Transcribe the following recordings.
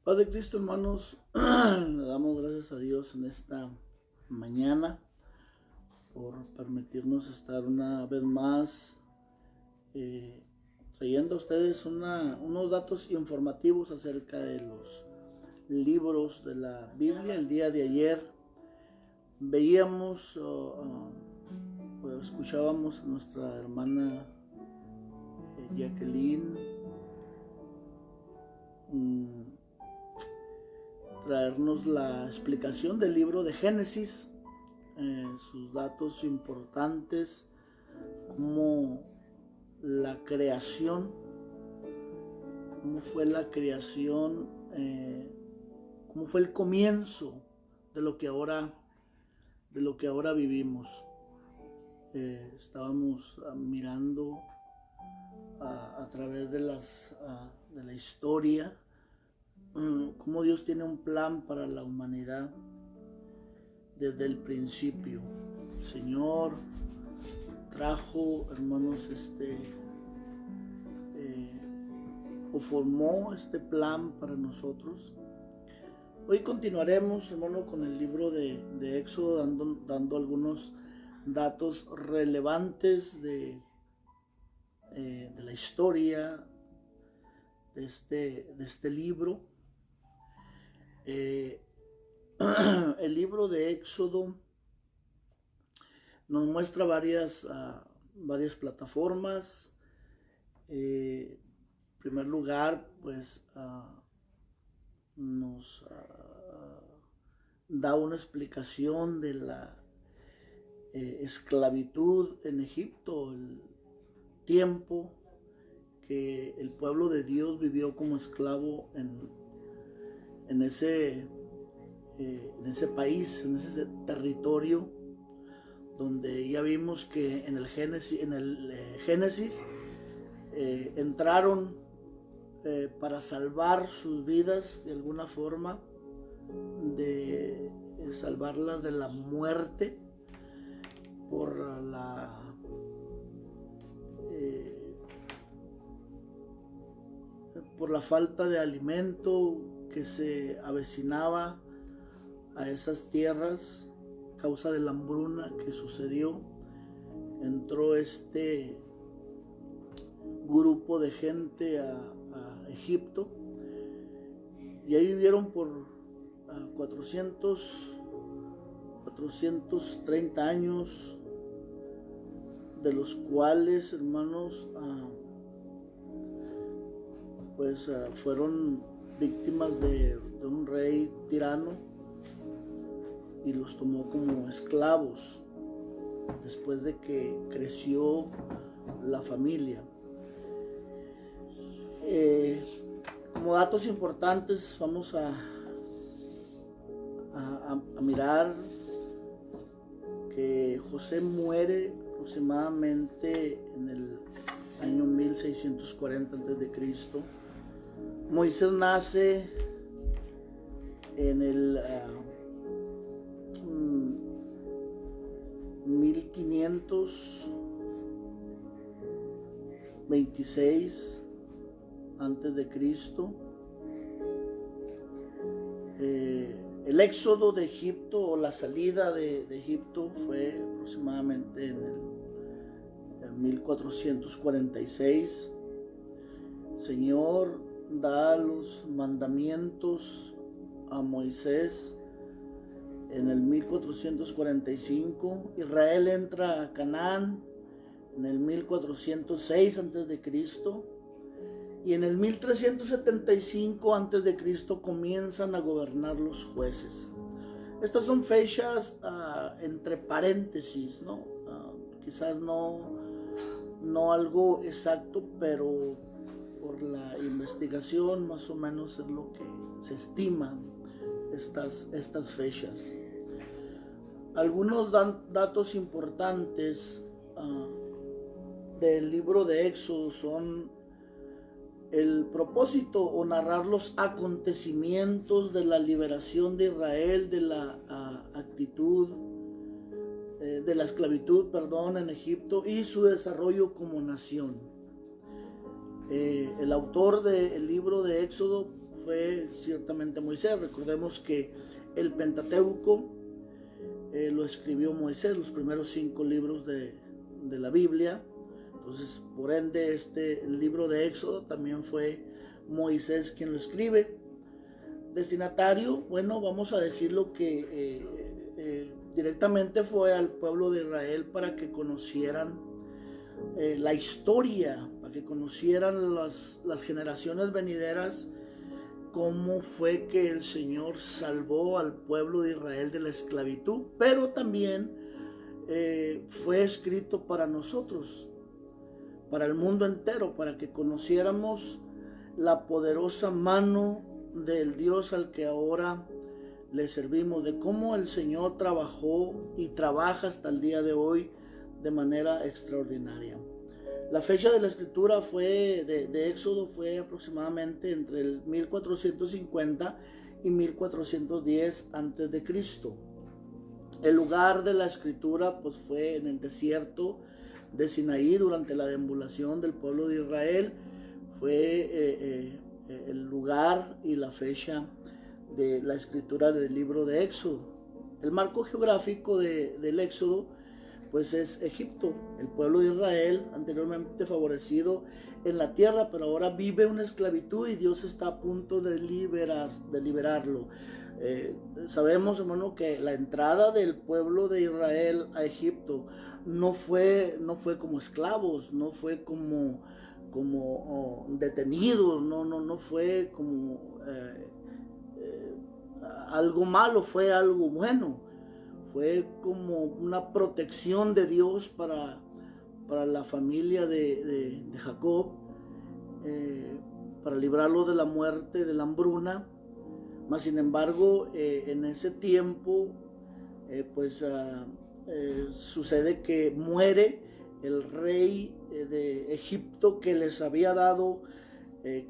Padre Cristo, hermanos, le damos gracias a Dios en esta mañana por permitirnos estar una vez más trayendo a ustedes unos datos informativos acerca de los libros de la Biblia. El día de ayer veíamos pues escuchábamos a nuestra hermana Jacqueline traernos la explicación del libro de Génesis, sus datos importantes, como la creación, cómo fue la creación, cómo fue el comienzo de lo que ahora vivimos. Estábamos mirando a través de la historia cómo Dios tiene un plan para la humanidad desde el principio. El Señor trajo, hermanos, o formó este plan para nosotros. Hoy continuaremos, hermano, con el libro de Éxodo, dando algunos datos relevantes de la historia de este libro. El libro de Éxodo nos muestra varias plataformas. En primer lugar, pues nos da una explicación de la esclavitud en Egipto, el tiempo que el pueblo de Dios vivió como esclavo en ese país, en ese territorio, donde ya vimos que en el Génesis entraron para salvar sus vidas de alguna forma, de salvarlas de la muerte por la falta de alimento que se avecinaba a esas tierras a causa de la hambruna que sucedió. Entró este grupo de gente a Egipto y ahí vivieron por 430 años, de los cuales, hermanos, fueron víctimas de un rey tirano y los tomó como esclavos después de que creció la familia. Como datos importantes vamos a mirar que José muere aproximadamente en el año 1640 a.C. Moisés nace en el 1526 antes de Cristo. El éxodo de Egipto, o la salida de Egipto, fue aproximadamente en el 1446. El Señor da los mandamientos a Moisés en el 1445. Israel entra a Canaán en el 1406 a.C. y en el 1375 a.C. comienzan a gobernar los jueces. Estas son fechas entre paréntesis, ¿no? Quizás no algo exacto, pero por la investigación más o menos es lo que se estima estas fechas. Algunos datos importantes del libro de Éxodo son el propósito o narrar los acontecimientos de la liberación de Israel de la esclavitud, en Egipto, y su desarrollo como nación. El autor del libro de Éxodo fue ciertamente Moisés. Recordemos que el Pentateuco lo escribió Moisés, los primeros 5 libros de la Biblia. Entonces, por ende, el libro de Éxodo también fue Moisés quien lo escribe. Destinatario, bueno, vamos a decirlo que directamente fue al pueblo de Israel para que conocieran la historia, para que conocieran las generaciones venideras cómo fue que el Señor salvó al pueblo de Israel de la esclavitud, pero también fue escrito para nosotros, para el mundo entero, para que conociéramos la poderosa mano del Dios al que ahora le servimos, de cómo el Señor trabajó y trabaja hasta el día de hoy de manera extraordinaria. La fecha de la escritura de Éxodo fue aproximadamente entre el 1450 y 1410 antes de Cristo. El lugar de la escritura pues fue en el desierto de Sinaí durante la deambulación del pueblo de Israel. Fue el lugar y la fecha de la escritura del libro de Éxodo. El marco geográfico del Éxodo pues es Egipto, el pueblo de Israel anteriormente favorecido en la tierra, pero ahora vive una esclavitud y Dios está a punto de liberarlo. Sabemos, hermano, que la entrada del pueblo de Israel a Egipto no fue como esclavos, no fue como detenidos, no fue como algo malo, fue algo bueno. Fue como una protección de Dios para la familia de Jacob, para librarlo de la muerte, de la hambruna. Mas sin embargo, en ese tiempo, sucede que muere el rey de Egipto que les había dado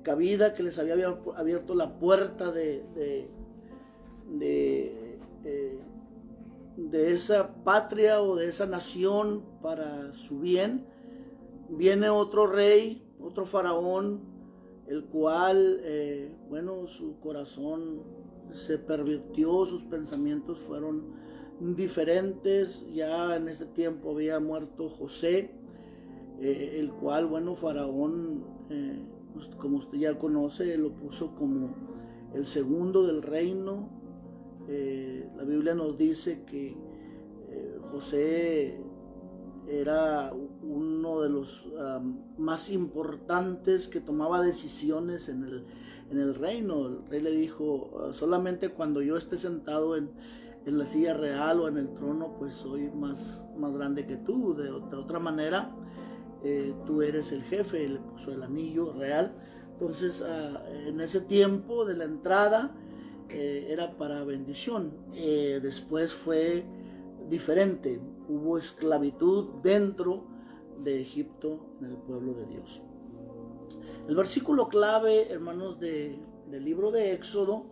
cabida, que les había abierto la puerta de esa patria o de esa nación para su bien. Viene otro rey, otro faraón, el cual, su corazón se pervirtió, sus pensamientos fueron diferentes. Ya en ese tiempo había muerto José, el cual, faraón, como usted ya conoce, lo puso como el segundo del reino. La Biblia nos dice que José era uno de los más importantes, que tomaba decisiones en el reino. El rey le dijo: solamente cuando yo esté sentado en la silla real o en el trono, pues soy más grande que tú. De otra manera, tú eres el jefe. Le puso el anillo real. Entonces, en ese tiempo de la entrada, era para bendición. Después fue diferente, hubo esclavitud dentro de Egipto en el pueblo de Dios. El versículo clave, hermanos, del libro de Éxodo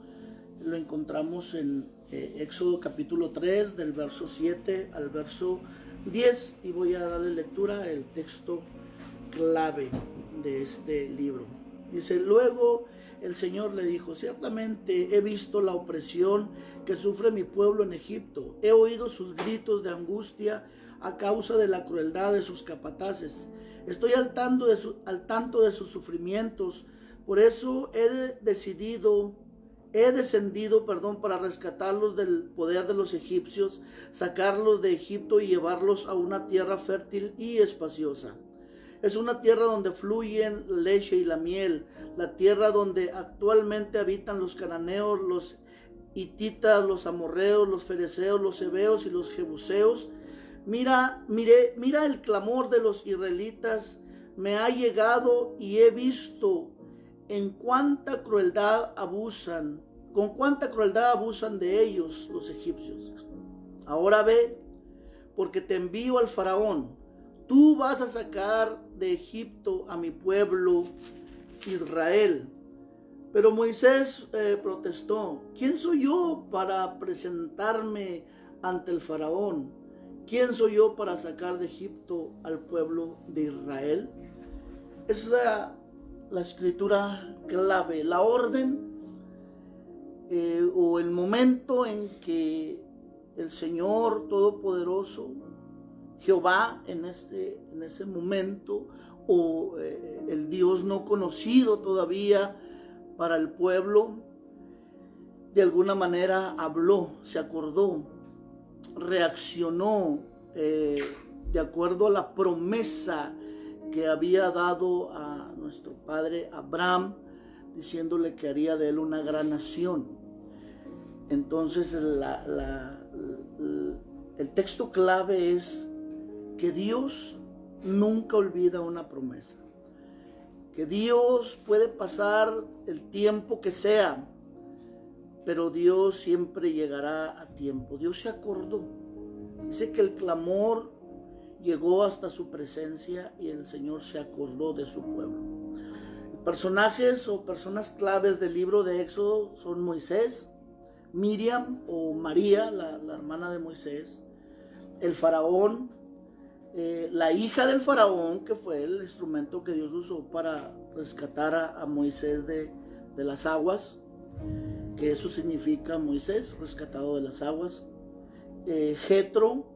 lo encontramos en Éxodo capítulo 3, del verso 7 al verso 10, y voy a darle lectura al texto clave de este libro. Dice: luego el Señor le dijo: ciertamente he visto la opresión que sufre mi pueblo en Egipto. He oído sus gritos de angustia a causa de la crueldad de sus capataces. Estoy al tanto de sus sufrimientos. Por eso he descendido para rescatarlos del poder de los egipcios, sacarlos de Egipto y llevarlos a una tierra fértil y espaciosa. Es una tierra donde fluyen la leche y la miel, la tierra donde actualmente habitan los cananeos, los hititas, los amorreos, los fereceos, los heveos y los jebuseos. Mira el clamor de los israelitas, me ha llegado y he visto con cuánta crueldad abusan de ellos los egipcios. Ahora ve, porque te envío al faraón. Tú vas a sacar de Egipto a mi pueblo Israel. Pero Moisés protestó: ¿quién soy yo para presentarme ante el faraón? ¿Quién soy yo para sacar de Egipto al pueblo de Israel? Esa la escritura clave, la orden o el momento en que el Señor Todopoderoso, Jehová en ese momento, o el Dios no conocido todavía para el pueblo, de alguna manera habló, se acordó, reaccionó de acuerdo a la promesa que había dado a nuestro padre Abraham, diciéndole que haría de él una gran nación. Entonces el texto clave es que Dios nunca olvida una promesa, que Dios puede pasar el tiempo que sea, pero Dios siempre llegará a tiempo. Dios se acordó. Dice que el clamor llegó hasta su presencia y el Señor se acordó de su pueblo. Personajes o personas claves del libro de Éxodo son Moisés, Miriam o María, la hermana de Moisés, el faraón, la hija del faraón, que fue el instrumento que Dios usó para rescatar a Moisés de las aguas, que eso significa Moisés, rescatado de las aguas, Jetro,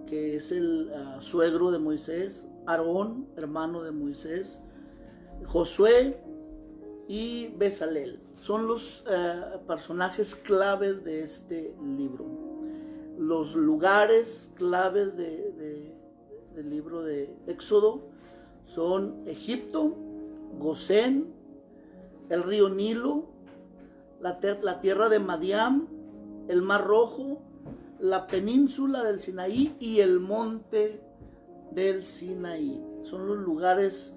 que es el suegro de Moisés, Aarón, hermano de Moisés, Josué y Bezalel. Son los personajes claves de este libro. Los lugares claves del libro de Éxodo son Egipto, Gosén, el río Nilo, la tierra de Madián, el Mar Rojo, la península del Sinaí y el monte del Sinaí. Son los lugares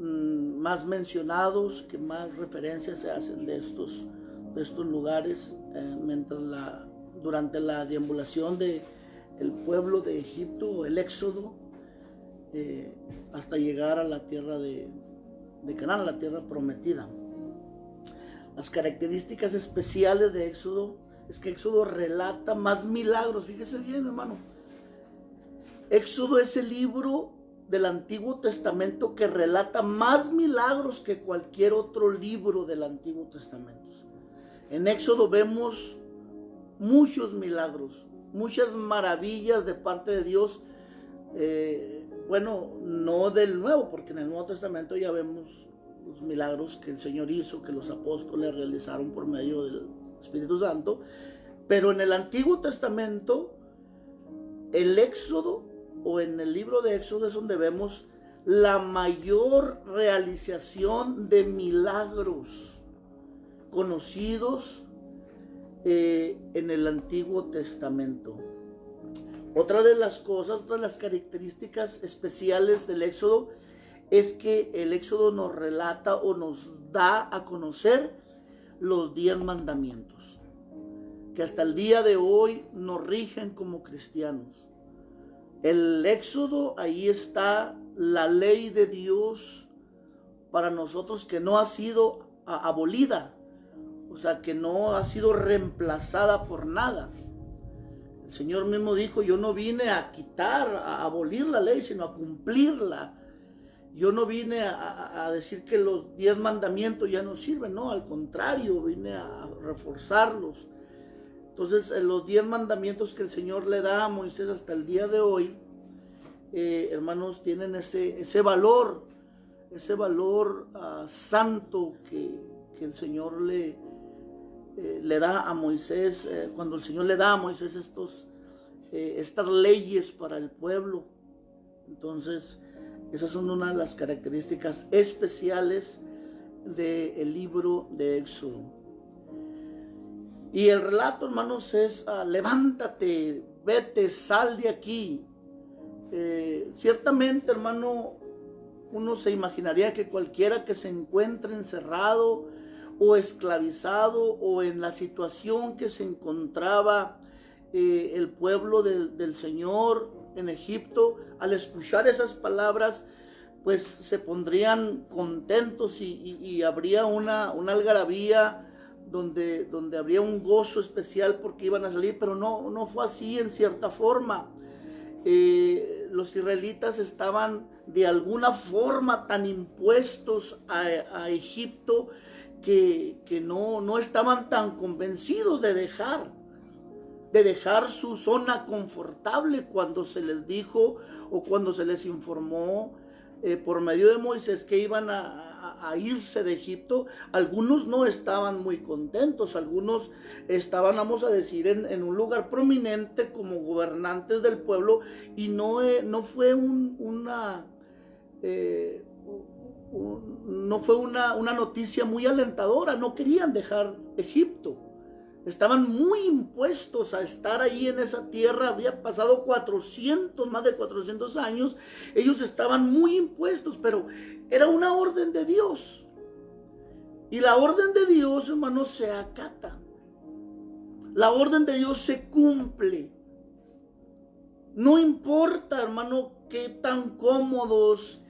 más mencionados, que más referencias se hacen de estos lugares durante la deambulación del pueblo de Egipto, el éxodo, hasta llegar a la tierra de Canaán, la tierra prometida. Las características especiales de Éxodo es que Éxodo relata más milagros. Fíjese bien, hermano. Éxodo es el libro del Antiguo Testamento que relata más milagros que cualquier otro libro del Antiguo Testamento. En Éxodo vemos muchos milagros, muchas maravillas de parte de Dios. Bueno, no del Nuevo, porque en el Nuevo Testamento ya vemos los milagros que el Señor hizo, que los apóstoles realizaron por medio del Espíritu Santo. Pero en el Antiguo Testamento, el Éxodo, o en el libro de Éxodo, es donde vemos la mayor realización de milagros conocidos en el Antiguo Testamento. Otra de las características especiales del Éxodo es que el Éxodo nos relata o nos da a conocer los 10 mandamientos, que hasta el día de hoy nos rigen como cristianos. El Éxodo, ahí está la ley de Dios para nosotros, que no ha sido abolida, o sea, que no ha sido reemplazada por nada. El Señor mismo dijo: yo no vine a quitar, a abolir la ley, sino a cumplirla. Yo no vine a decir que los 10 mandamientos ya no sirven, no, al contrario, vine a reforzarlos. Entonces, los 10 mandamientos que el Señor le da a Moisés hasta el día de hoy, hermanos, tienen ese valor santo que el Señor le da a Moisés, cuando el Señor le da a Moisés estas leyes para el pueblo. Entonces, esas son una de las características especiales del libro de Éxodo. Y el relato, hermanos, es: levántate, vete, sal de aquí. Ciertamente, hermano, uno se imaginaría que cualquiera que se encuentre encerrado o esclavizado, o en la situación que se encontraba el pueblo del Señor en Egipto, al escuchar esas palabras, pues se pondrían contentos y habría una algarabía donde habría un gozo especial porque iban a salir. Pero no fue así en cierta forma. Los israelitas estaban de alguna forma tan impuestos a Egipto que no estaban tan convencidos de dejar su zona confortable cuando se les dijo o cuando se les informó por medio de Moisés que iban a irse de Egipto. Algunos no estaban muy contentos, algunos estaban, vamos a decir, en un lugar prominente como gobernantes del pueblo, y no fue una noticia muy alentadora. No querían dejar Egipto. Estaban muy impuestos a estar ahí en esa tierra. Había pasado más de 400 años. Ellos estaban muy impuestos, pero era una orden de Dios. Y la orden de Dios, hermanos, se acata. La orden de Dios se cumple. No importa, hermano, qué tan cómodos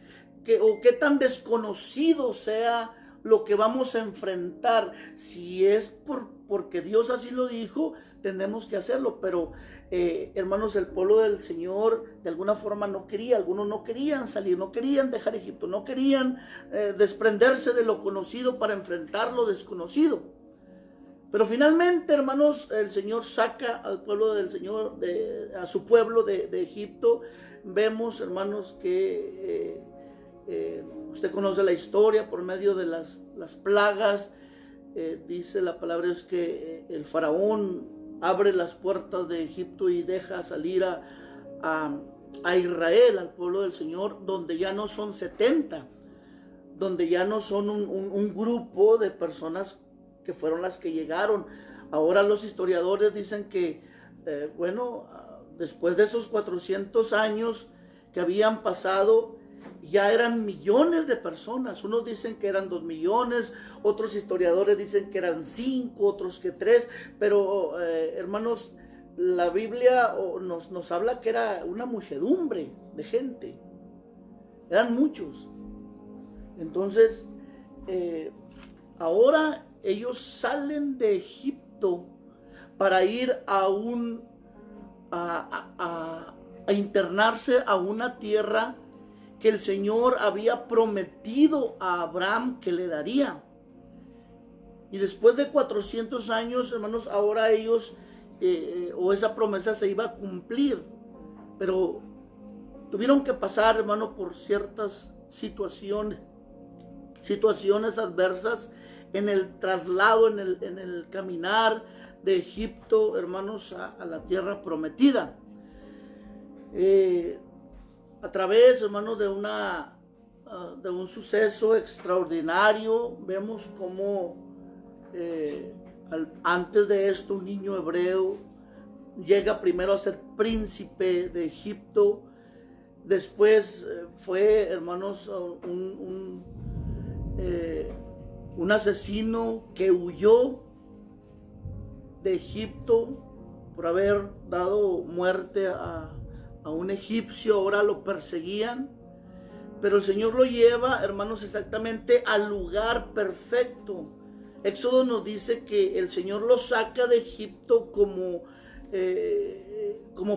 o qué tan desconocido sea lo que vamos a enfrentar. Si es porque Dios así lo dijo, tenemos que hacerlo. Pero hermanos, el pueblo del Señor de alguna forma no quería. Algunos no querían salir, no querían dejar Egipto, no querían desprenderse de lo conocido para enfrentar lo desconocido. Pero finalmente, hermanos, el Señor saca al pueblo del Señor, a su pueblo de Egipto. Vemos, hermanos, que usted conoce la historia por medio de las plagas. Dice la palabra es que el faraón abre las puertas de Egipto y deja salir a Israel, al pueblo del Señor, donde ya no son 70, donde ya no son un grupo de personas que fueron las que llegaron. Ahora los historiadores dicen que, después de esos 400 años que habían pasado, ya eran millones de personas. Unos dicen que eran 2 millones, otros historiadores dicen que eran 5, otros que 3, pero hermanos, la Biblia nos habla que era una muchedumbre de gente, eran muchos. Entonces, ahora ellos salen de Egipto para ir a internarse a una tierra que el Señor había prometido a Abraham que le daría. Y después de 400 años, hermanos, ahora ellos, o esa promesa se iba a cumplir. Pero tuvieron que pasar, hermano, por ciertas situaciones adversas en el traslado, en el caminar de Egipto, hermanos, a la tierra prometida. A través, hermanos, de un suceso extraordinario, vemos cómo antes de esto un niño hebreo llega primero a ser príncipe de Egipto. Después fue, hermanos, un asesino que huyó de Egipto por haber dado muerte a un egipcio. Ahora lo perseguían, pero el Señor lo lleva, hermanos, exactamente al lugar perfecto. Éxodo nos dice que el Señor lo saca de Egipto como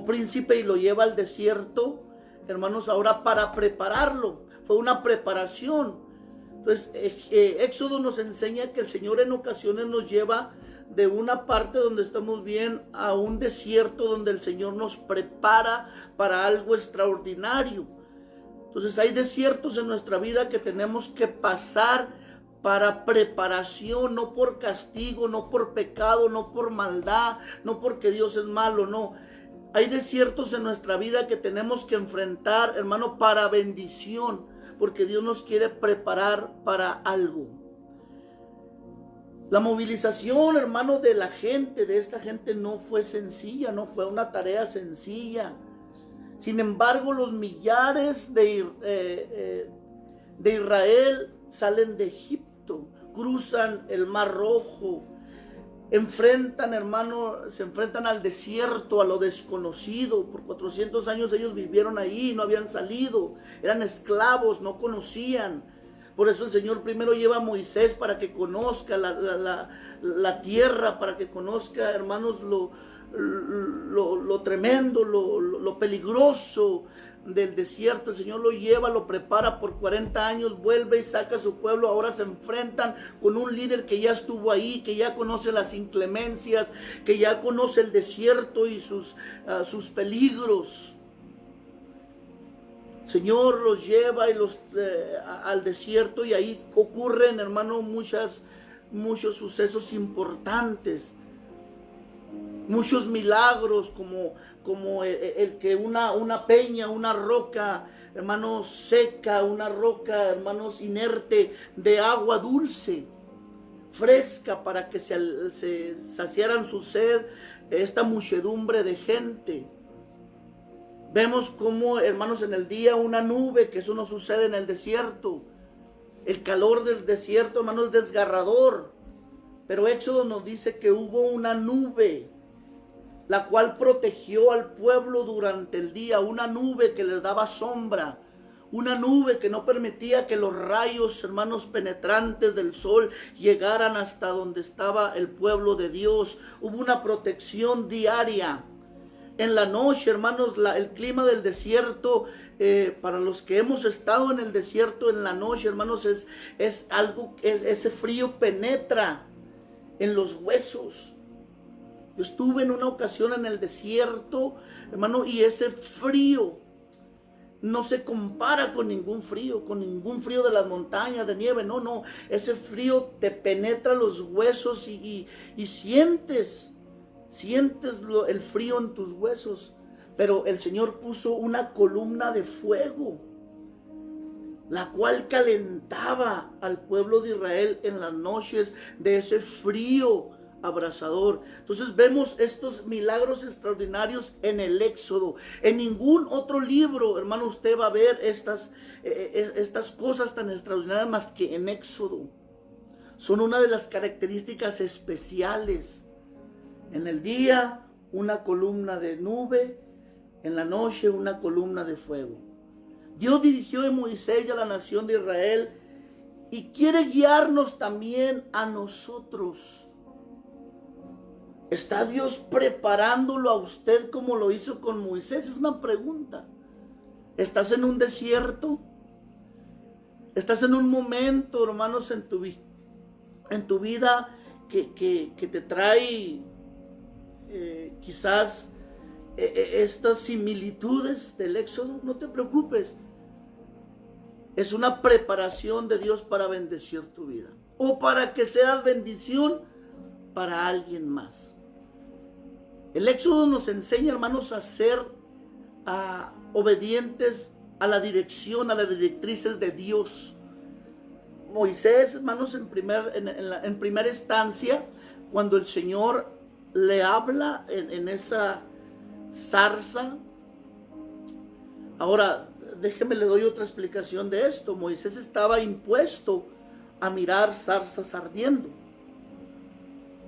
príncipe y lo lleva al desierto, hermanos, ahora para prepararlo. Fue una preparación. Entonces, Éxodo nos enseña que el Señor en ocasiones nos lleva de una parte donde estamos bien a un desierto donde el Señor nos prepara para algo extraordinario. Entonces hay desiertos en nuestra vida que tenemos que pasar para preparación, no por castigo, no por pecado, no por maldad, no porque Dios es malo, no. Hay desiertos en nuestra vida que tenemos que enfrentar, hermano, para bendición, porque Dios nos quiere preparar para algo. La movilización, hermano, de esta gente no fue sencilla, no fue una tarea sencilla. Sin embargo, los millares de Israel salen de Egipto, cruzan el Mar Rojo, se enfrentan al desierto, a lo desconocido. Por 400 años ellos vivieron ahí, no habían salido, eran esclavos, no conocían. Por eso el Señor primero lleva a Moisés para que conozca la tierra, para que conozca, hermanos, lo tremendo, lo peligroso, del desierto. El Señor lo lleva, lo prepara por 40 años, vuelve y saca a su pueblo. Ahora se enfrentan con un líder que ya estuvo ahí, que ya conoce las inclemencias, que ya conoce el desierto y sus peligros. Señor los lleva y al desierto, y ahí ocurren, hermano, muchos sucesos importantes, muchos milagros, como el que una peña, una roca, hermanos, seca, una roca, hermanos, inerte, de agua dulce, fresca, para que se saciaran su sed esta muchedumbre de gente. Vemos como, hermanos, en el día una nube, que eso no sucede en el desierto. El calor del desierto, hermanos, es desgarrador. Pero Éxodo nos dice que hubo una nube, la cual protegió al pueblo durante el día. Una nube que les daba sombra. Una nube que no permitía que los rayos, hermanos, penetrantes del sol llegaran hasta donde estaba el pueblo de Dios. Hubo una protección diaria. En la noche, hermanos, el clima del desierto, para los que hemos estado en el desierto en la noche, hermanos, es algo, ese frío penetra en los huesos. Yo estuve en una ocasión en el desierto, hermano, y ese frío no se compara con ningún frío de las montañas, de nieve. No, ese frío te penetra los huesos y sientes el frío en tus huesos. Pero el Señor puso una columna de fuego, la cual calentaba al pueblo de Israel en las noches de ese frío abrasador. Entonces vemos estos milagros extraordinarios en el Éxodo. En ningún otro libro, hermano, usted va a ver estas cosas tan extraordinarias más que en Éxodo. Son una de las características especiales. En el día, una columna de nube; en la noche, una columna de fuego. Dios dirigió a Moisés y a la nación de Israel, y quiere guiarnos también a nosotros. ¿Está Dios preparándolo a usted como lo hizo con Moisés? Es una pregunta. ¿Estás en un desierto? ¿Estás en un momento, hermanos, en tu vida que te trae quizás estas similitudes del Éxodo? No te preocupes. Es una preparación de Dios para bendecir tu vida, o para que seas bendición para alguien más. El Éxodo nos enseña, hermanos, a ser obedientes a la dirección, a las directrices de Dios. Moisés, hermanos, en primera instancia, cuando el Señor le habla en esa zarza. Ahora, déjeme le doy otra explicación de esto. Moisés estaba impuesto a mirar zarzas ardiendo,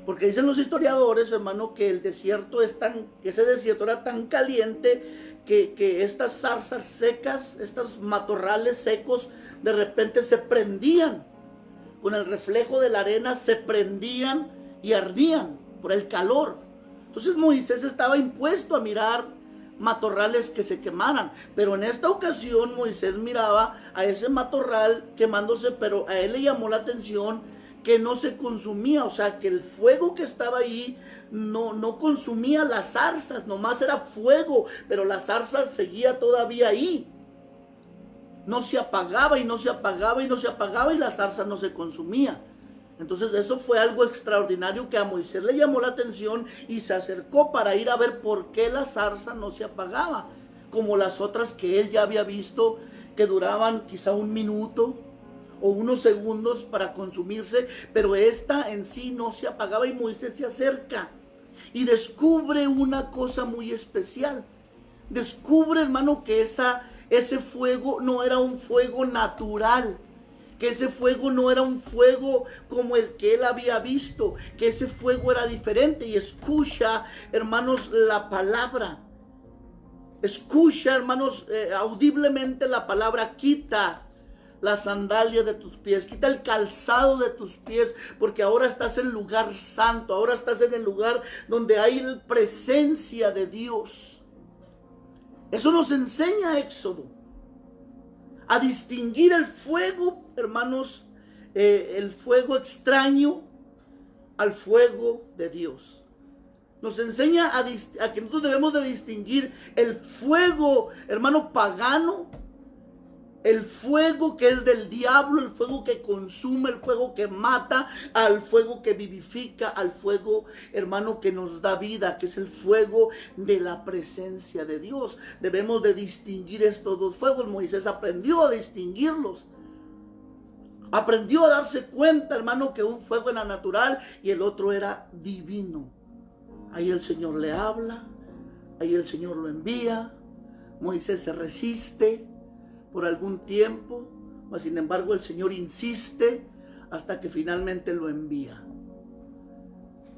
porque dicen los historiadores, hermano, que ese desierto era tan caliente que estas zarzas secas, estos matorrales secos, de repente se prendían. Con el reflejo de la arena se prendían y ardían por el calor. Entonces Moisés estaba impuesto a mirar matorrales que se quemaran. Pero en esta ocasión Moisés miraba a ese matorral quemándose, pero a él le llamó la atención que no se consumía. O sea, que el fuego que estaba ahí no consumía las zarzas, nomás era fuego, pero la zarza seguía todavía ahí. No se apagaba y no se apagaba y no se apagaba, y la zarza no se consumía. Entonces eso fue algo extraordinario que a Moisés le llamó la atención, y se acercó para ir a ver por qué la zarza no se apagaba, como las otras que él ya había visto, que duraban quizá un minuto o unos segundos para consumirse, pero esta en sí no se apagaba. Y Moisés se acerca y descubre una cosa muy especial. Descubre, hermano, que ese fuego no era un fuego natural, que ese fuego no era un fuego como el que él había visto, que ese fuego era diferente. Y escucha, hermanos, la palabra. Escucha, hermanos, audiblemente la palabra: quita la sandalia de tus pies, quita el calzado de tus pies, porque ahora estás en lugar santo, ahora estás en el lugar donde hay presencia de Dios. Eso nos enseña Éxodo, a distinguir el fuego, hermanos, el fuego extraño al fuego de Dios. Nos enseña a que nosotros debemos de distinguir el fuego, hermano, pagano, el fuego que es del diablo, el fuego que consume, el fuego que mata, al fuego que vivifica, al fuego, hermano, que nos da vida, que es el fuego de la presencia de Dios. Debemos de distinguir estos dos fuegos. Moisés aprendió a distinguirlos. Aprendió a darse cuenta, hermano, que un fuego era natural y el otro era divino. Ahí el Señor le habla, ahí el Señor lo envía. Moisés se resiste por algún tiempo, mas sin embargo el Señor insiste hasta que finalmente lo envía.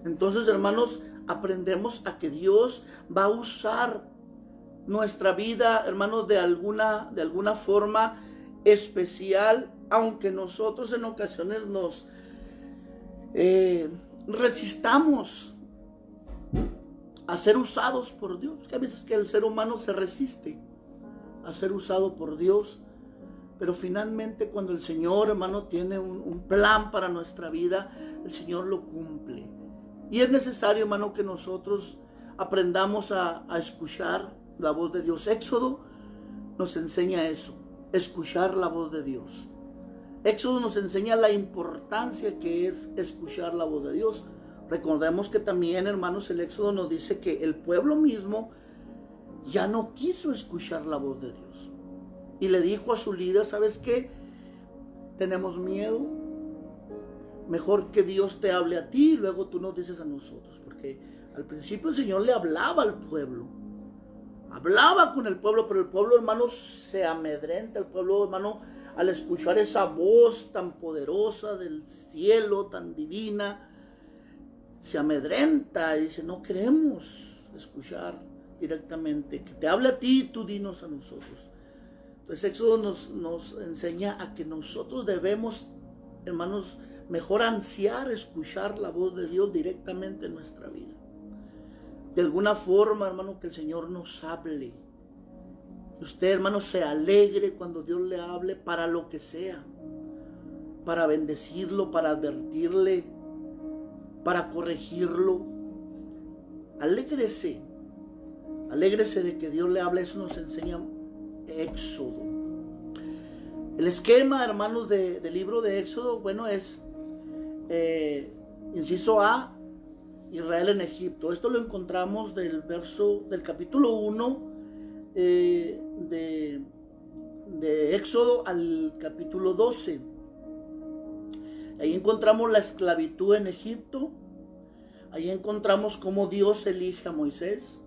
Entonces, hermanos, aprendemos a que Dios va a usar nuestra vida, hermanos, de alguna forma especial, aunque nosotros en ocasiones nos resistamos a ser usados por Dios. Que a veces que el ser humano se resiste a ser usado por Dios, pero finalmente cuando el Señor, hermano, tiene un plan para nuestra vida, el Señor lo cumple. Y es necesario, hermano, que nosotros aprendamos a escuchar la voz de Dios. Éxodo nos enseña eso, escuchar la voz de Dios. Éxodo nos enseña la importancia que es escuchar la voz de Dios. Recordemos que también, hermanos, el Éxodo nos dice que el pueblo mismo ya no quiso escuchar la voz de Dios. Y le dijo a su líder, ¿sabes qué? Tenemos miedo. Mejor que Dios te hable a ti y luego tú nos dices a nosotros. Porque al principio el Señor le hablaba al pueblo. Hablaba con el pueblo, pero el pueblo, hermano, se amedrenta. El pueblo, hermano, al escuchar esa voz tan poderosa del cielo, tan divina, se amedrenta y dice, no queremos escuchar directamente, que te hable a ti y tú dinos a nosotros. Entonces Éxodo nos enseña a que nosotros debemos, hermanos, mejor ansiar escuchar la voz de Dios directamente en nuestra vida. De alguna forma, hermano, que el Señor nos hable. Que usted, hermano, se alegre cuando Dios le hable para lo que sea, para bendecirlo, para advertirle, para corregirlo. Alégrese de que Dios le hable. Eso nos enseña Éxodo. El esquema, hermanos, del libro de Éxodo, bueno, es inciso A, Israel en Egipto. Esto lo encontramos del capítulo 1 de Éxodo al capítulo 12. Ahí encontramos la esclavitud en Egipto. Ahí encontramos cómo Dios elige a Moisés.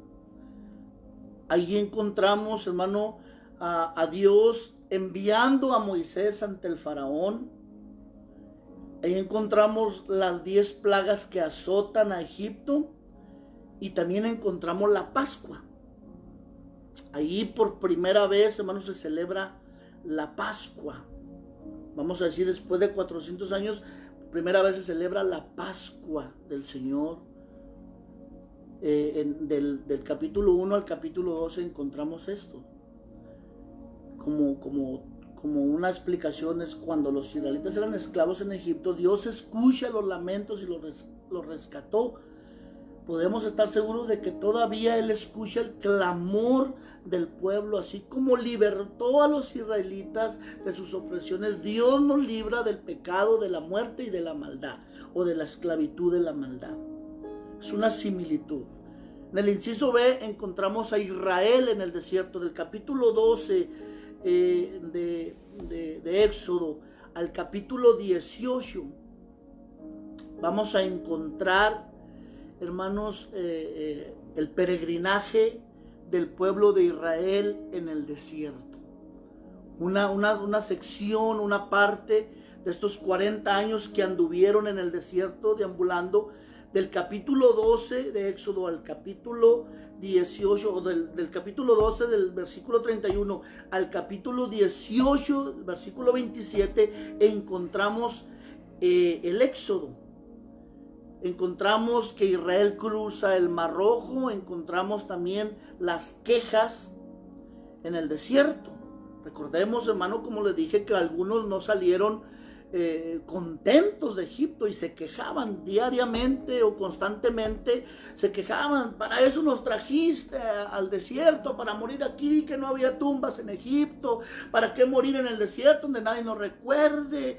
Ahí encontramos, hermano, a Dios enviando a Moisés ante el faraón. Ahí encontramos las 10 plagas que azotan a Egipto. Y también encontramos la Pascua. Ahí por primera vez, hermano, se celebra la Pascua. Vamos a decir, después de 400 años, por primera vez se celebra la Pascua del Señor. Del capítulo 1 al capítulo 12 encontramos esto. Como una explicación es cuando los israelitas eran esclavos en Egipto, Dios escucha los lamentos y los rescató. Podemos estar seguros de que todavía Él escucha el clamor del pueblo, así como libertó a los israelitas de sus opresiones. Dios nos libra del pecado, de la muerte y de la maldad, o de la esclavitud de la maldad. Es una similitud. En el inciso B encontramos a Israel en el desierto. Del capítulo 12 de Éxodo al capítulo 18 vamos a encontrar, hermanos, el peregrinaje del pueblo de Israel en el desierto. Una sección, una parte de estos 40 años que anduvieron en el desierto deambulando, del capítulo 12 de Éxodo al capítulo 18, o del capítulo 12 del versículo 31 al capítulo 18, versículo 27, encontramos el Éxodo. Encontramos que Israel cruza el Mar Rojo, encontramos también las quejas en el desierto. Recordemos, hermano, como les dije, que algunos no salieron contentos de Egipto y se quejaban diariamente o constantemente, se quejaban: para eso nos trajiste al desierto, para morir aquí, que no había tumbas en Egipto, para qué morir en el desierto donde nadie nos recuerde,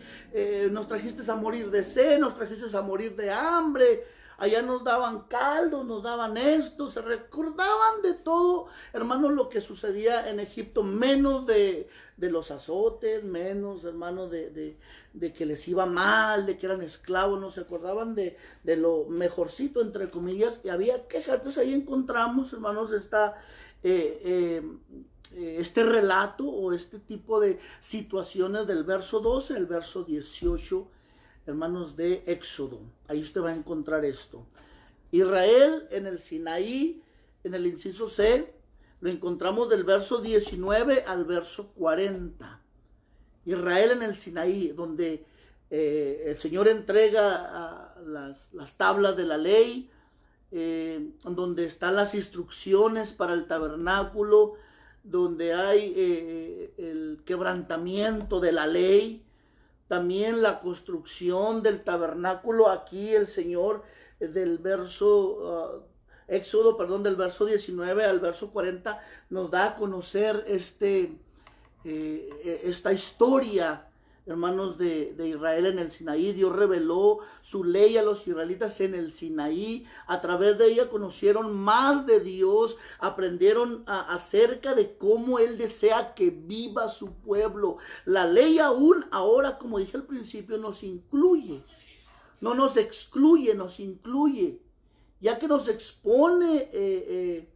nos trajiste a morir de sed, nos trajiste a morir de hambre. Allá nos daban caldos, nos daban esto, se recordaban de todo, hermanos, lo que sucedía en Egipto, menos de los azotes, menos, hermanos, de que les iba mal, de que eran esclavos, no se acordaban de lo mejorcito, entre comillas, y había quejas. Entonces ahí encontramos, hermanos, este relato o este tipo de situaciones del verso 12 al verso 18, hermanos, de Éxodo. Ahí usted va a encontrar esto. Israel en el Sinaí, en el inciso C, lo encontramos del verso 19 al verso 40. Israel en el Sinaí, donde el Señor entrega las tablas de la ley, donde están las instrucciones para el tabernáculo, donde hay el quebrantamiento de la ley, también la construcción del tabernáculo. Aquí el Señor del verso Éxodo, del verso 19 al verso 40 nos da a conocer esta historia, hermanos, de Israel en el Sinaí. Dios reveló su ley a los israelitas en el Sinaí. A través de ella conocieron más de Dios, aprendieron acerca de cómo Él desea que viva su pueblo. La ley aún ahora, como dije al principio, nos incluye, no nos excluye, nos incluye, ya que nos expone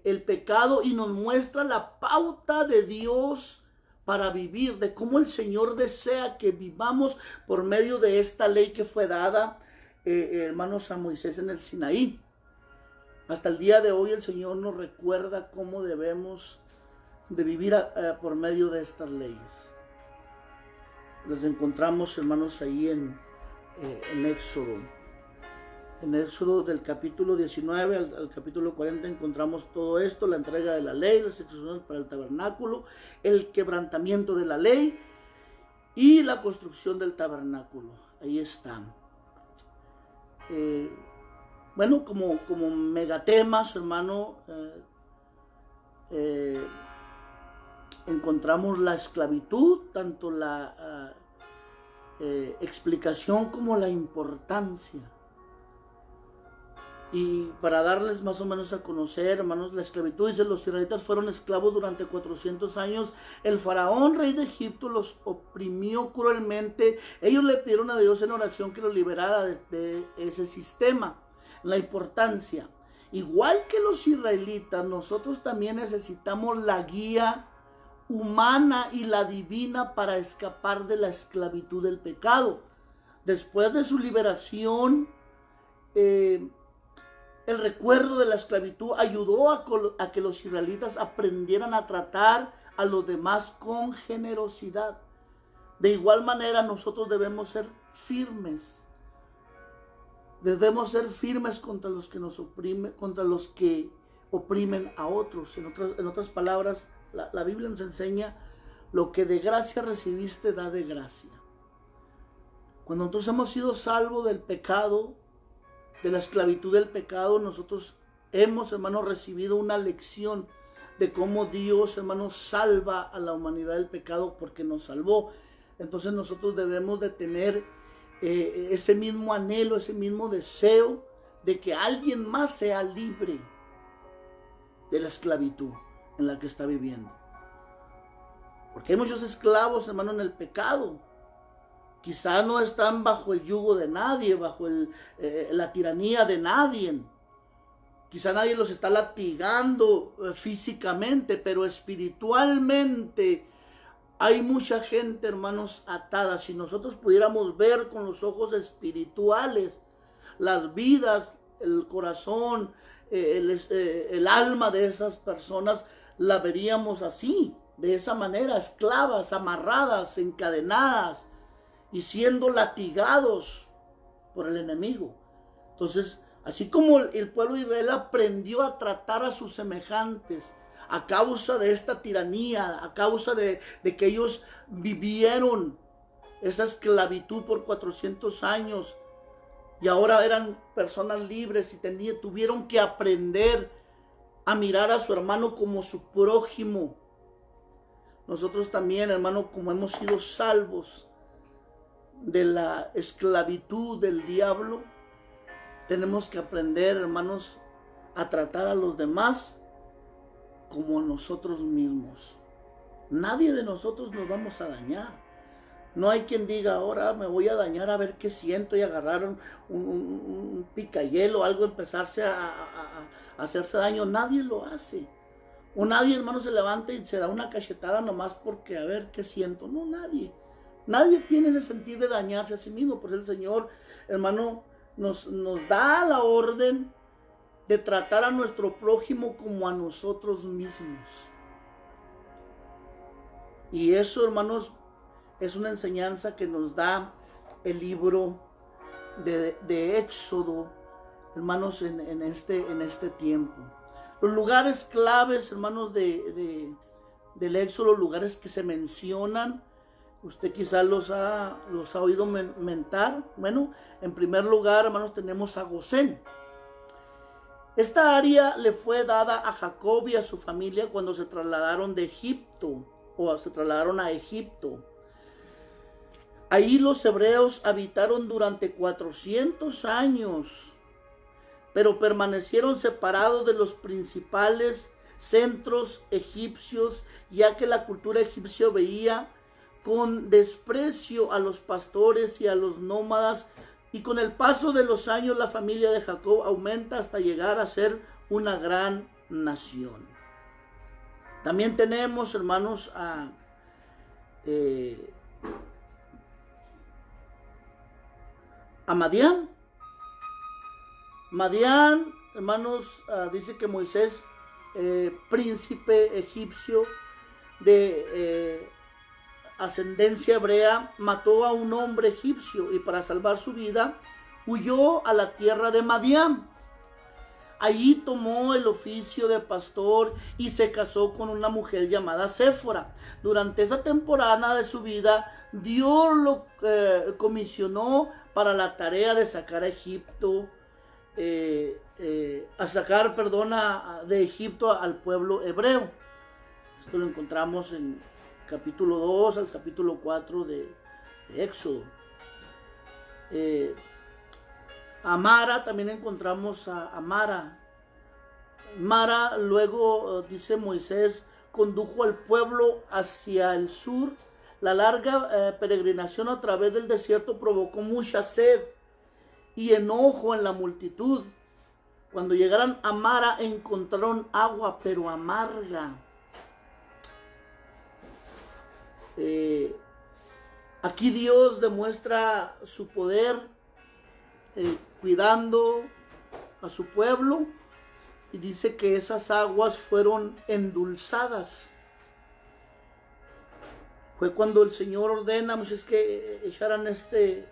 el pecado y nos muestra la pauta de Dios para vivir, de cómo el Señor desea que vivamos por medio de esta ley que fue dada, hermanos, a Moisés en el Sinaí. Hasta el día de hoy el Señor nos recuerda cómo debemos de vivir por medio de estas leyes. Los encontramos, hermanos, ahí en Éxodo. En Éxodo del capítulo 19 al capítulo 40 encontramos todo esto: la entrega de la ley, las instrucciones para el tabernáculo, el quebrantamiento de la ley y la construcción del tabernáculo. Ahí están. Bueno, como megatemas, hermano, encontramos la esclavitud, tanto la explicación como la importancia. Y para darles más o menos a conocer, hermanos, la esclavitud, dice: los israelitas fueron esclavos durante 400 años. El faraón, rey de Egipto, los oprimió cruelmente. Ellos le pidieron a Dios en oración que los liberara de ese sistema. La importancia. Igual que los israelitas, nosotros también necesitamos la guía humana y la divina para escapar de la esclavitud del pecado. Después de su liberación, el recuerdo de la esclavitud ayudó a que los israelitas aprendieran a tratar a los demás con generosidad. De igual manera, nosotros debemos ser firmes. Debemos ser firmes contra los que nos oprimen, contra los que oprimen a otros. En otras palabras, la Biblia nos enseña: lo que de gracia recibiste, da de gracia. Cuando nosotros hemos sido salvos del pecado, de la esclavitud del pecado, nosotros hemos, hermanos, recibido una lección de cómo Dios, hermanos, salva a la humanidad del pecado, porque nos salvó. Entonces nosotros debemos de tener ese mismo anhelo, ese mismo deseo de que alguien más sea libre de la esclavitud en la que está viviendo. Porque hay muchos esclavos, hermanos, en el pecado. Quizá no están bajo el yugo de nadie, bajo la tiranía de nadie. Quizá nadie los está latigando físicamente, pero espiritualmente hay mucha gente, hermanos, atada. Si nosotros pudiéramos ver con los ojos espirituales las vidas, el corazón, el alma de esas personas, la veríamos así, de esa manera: esclavas, amarradas, encadenadas y siendo latigados por el enemigo. Entonces, así como el pueblo de Israel aprendió a tratar a sus semejantes, a causa de esta tiranía, a causa de que ellos vivieron esa esclavitud por 400 años y ahora eran personas libres y tuvieron que aprender a mirar a su hermano como su prójimo. Nosotros también, hermano, como hemos sido salvos de la esclavitud del diablo, tenemos que aprender, hermanos, a tratar a los demás como nosotros mismos. Nadie de nosotros nos vamos a dañar. No hay quien diga, ahora me voy a dañar a ver qué siento, y agarrar un picayelo o algo, empezarse a hacerse daño. Nadie lo hace. O nadie, hermano, se levanta y se da una cachetada nomás porque a ver qué siento. No, nadie. Nadie tiene ese sentido de dañarse a sí mismo. Por eso el Señor, hermano, nos da la orden de tratar a nuestro prójimo como a nosotros mismos. Y eso, hermanos, es una enseñanza que nos da el libro de Éxodo, hermanos, en este tiempo. Los lugares claves, hermanos, del Éxodo, lugares que se mencionan, usted quizás los ha oído mentar. Bueno, en primer lugar, hermanos, tenemos a Gosén. Esta área le fue dada a Jacob y a su familia cuando se trasladaron de Egipto, o se trasladaron a Egipto. Ahí los hebreos habitaron durante 400 años, pero permanecieron separados de los principales centros egipcios, ya que la cultura egipcia veía con desprecio a los pastores y a los nómadas, y con el paso de los años la familia de Jacob aumenta hasta llegar a ser una gran nación. También tenemos, hermanos, a Madián. Madián, hermanos, dice que Moisés, príncipe egipcio de ascendencia hebrea, mató a un hombre egipcio y para salvar su vida huyó a la tierra de Madián. Allí tomó el oficio de pastor y se casó con una mujer llamada Séfora. Durante esa temporada de su vida, Dios lo comisionó para la tarea de sacar a Egipto, de Egipto al pueblo hebreo. Esto lo encontramos en capítulo 2 al capítulo 4 de Éxodo. Mara, también encontramos a Mara. Mara, luego dice Moisés, condujo al pueblo hacia el sur. La larga peregrinación a través del desierto provocó mucha sed y enojo en la multitud. Cuando llegaron a Mara encontraron agua, pero amarga. Aquí Dios demuestra su poder cuidando a su pueblo, y dice que esas aguas fueron endulzadas. Fue cuando el Señor ordena a Moisés que echaran este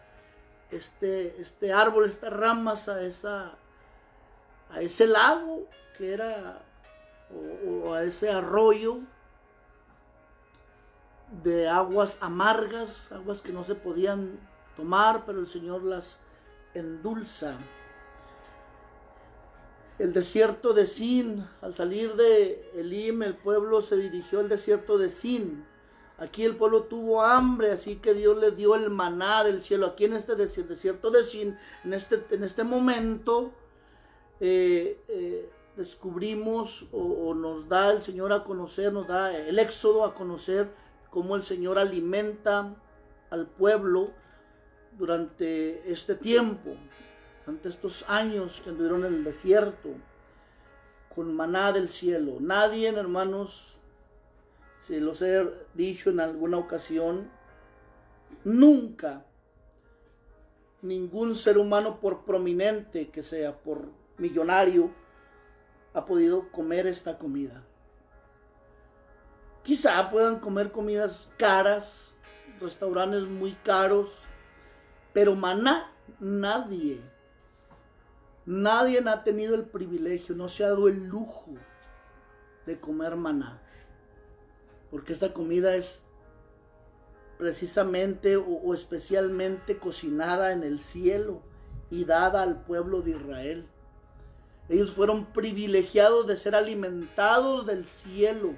árbol, estas ramas a ese lago que era, o a ese arroyo de aguas amargas, aguas que no se podían tomar, pero el Señor las endulza. El desierto de Sin, al salir de Elim, el pueblo se dirigió al desierto de Sin. Aquí el pueblo tuvo hambre, así que Dios les dio el maná del cielo. Aquí en este desierto de Sin, en este momento, descubrimos o nos da el Señor a conocer, nos da el Éxodo a conocer cómo el Señor alimenta al pueblo durante este tiempo, durante estos años que anduvieron en el desierto, con maná del cielo. Nadie, hermanos, si los he dicho en alguna ocasión, nunca ningún ser humano, por prominente que sea, por millonario, ha podido comer esta comida. Quizá puedan comer comidas caras, restaurantes muy caros, pero maná, nadie ha tenido el privilegio, no se ha dado el lujo de comer maná, porque esta comida es precisamente o especialmente cocinada en el cielo y dada al pueblo de Israel. Ellos fueron privilegiados de ser alimentados del cielo.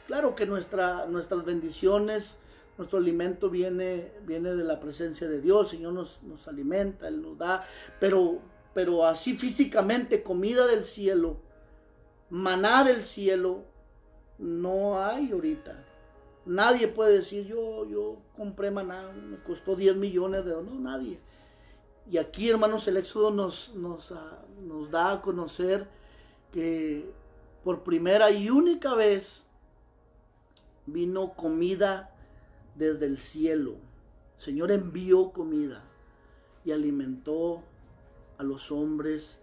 Claro que nuestras bendiciones, nuestro alimento viene de la presencia de Dios. El Señor nos alimenta, Él nos da, pero así físicamente, comida del cielo, maná del cielo, no hay ahorita. Nadie puede decir, yo compré maná, me costó 10 millones de dólares. No, nadie. Y aquí, hermanos, el Éxodo nos da a conocer que por primera y única vez vino comida desde el cielo. El Señor envió comida y alimentó a los hombres,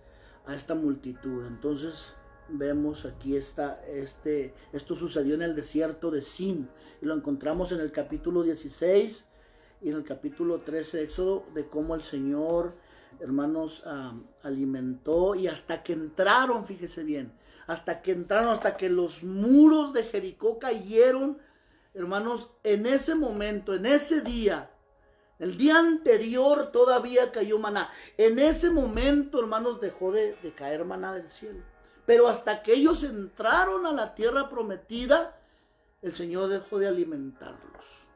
a esta multitud. Entonces vemos aquí esto sucedió en el desierto de Sin, y lo encontramos en el capítulo 16 y en el capítulo 13 de Éxodo, de cómo el Señor, hermanos, alimentó, y hasta que entraron, fíjese bien, hasta que los muros de Jericó cayeron, hermanos, en ese momento, en ese día, el día anterior todavía cayó maná. En ese momento, hermanos, dejó de caer maná del cielo. Pero hasta que ellos entraron a la tierra prometida, el Señor dejó de alimentarlos.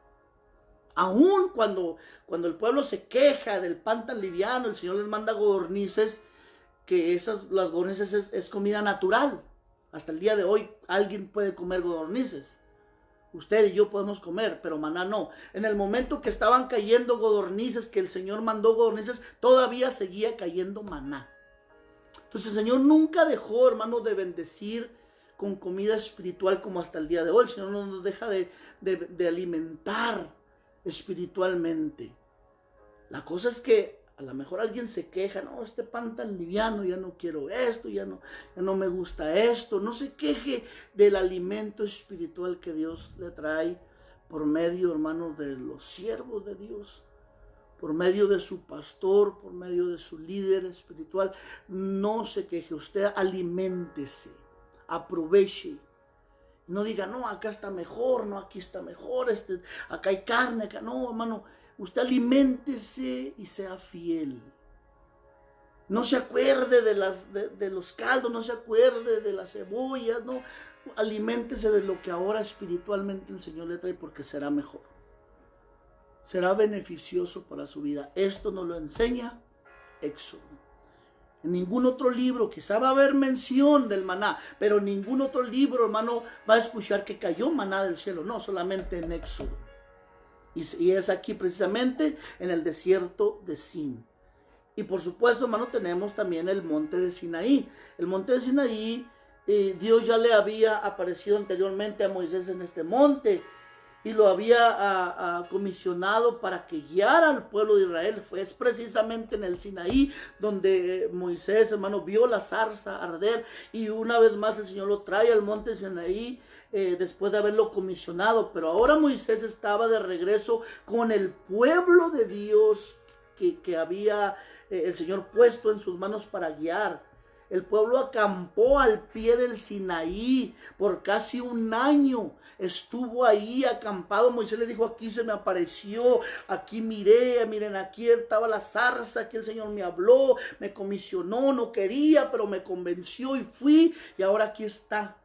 Aún cuando el pueblo se queja del pan tan liviano, el Señor les manda codornices, que las codornices es comida natural. Hasta el día de hoy alguien puede comer codornices. Usted y yo podemos comer, pero maná no. En el momento que estaban cayendo codornices, que el Señor mandó codornices, todavía seguía cayendo maná. Entonces el Señor nunca dejó, hermanos, de bendecir con comida espiritual como hasta el día de hoy. El Señor no nos deja de alimentar espiritualmente. La cosa es que a lo mejor alguien se queja, no, este pan tan liviano, ya no quiero esto, ya no me gusta esto. No se queje del alimento espiritual que Dios le trae por medio, hermanos, de los siervos de Dios, por medio de su pastor, por medio de su líder espiritual. No se queje, usted aliméntese, aproveche. No diga, no, acá está mejor, no, aquí está mejor, acá hay carne, acá no, hermano. Usted aliméntese y sea fiel. No se acuerde de los caldos, no se acuerde de las cebollas, no. Aliméntese de lo que ahora espiritualmente el Señor le trae, porque será mejor. Será beneficioso para su vida. Esto nos lo enseña Éxodo. En ningún otro libro, quizá va a haber mención del maná, pero en ningún otro libro, hermano, va a escuchar que cayó maná del cielo. No, solamente en Éxodo. Y es aquí precisamente en el desierto de Sin. Y por supuesto, hermano, tenemos también el monte de Sinaí. El monte de Sinaí, Dios ya le había aparecido anteriormente a Moisés en este monte, y lo había comisionado para que guiara al pueblo de Israel. Es precisamente en el Sinaí donde Moisés, hermano, vio la zarza arder, y una vez más el Señor lo trae al monte de Sinaí, después de haberlo comisionado. Pero ahora Moisés estaba de regreso con el pueblo de Dios que había el Señor puesto en sus manos para guiar. El pueblo acampó al pie del Sinaí por casi un año. Estuvo ahí acampado. Moisés le dijo, aquí se me apareció, aquí miré, miren, aquí estaba la zarza, aquí el Señor me habló, me comisionó, no quería, pero me convenció y fui, y ahora aquí está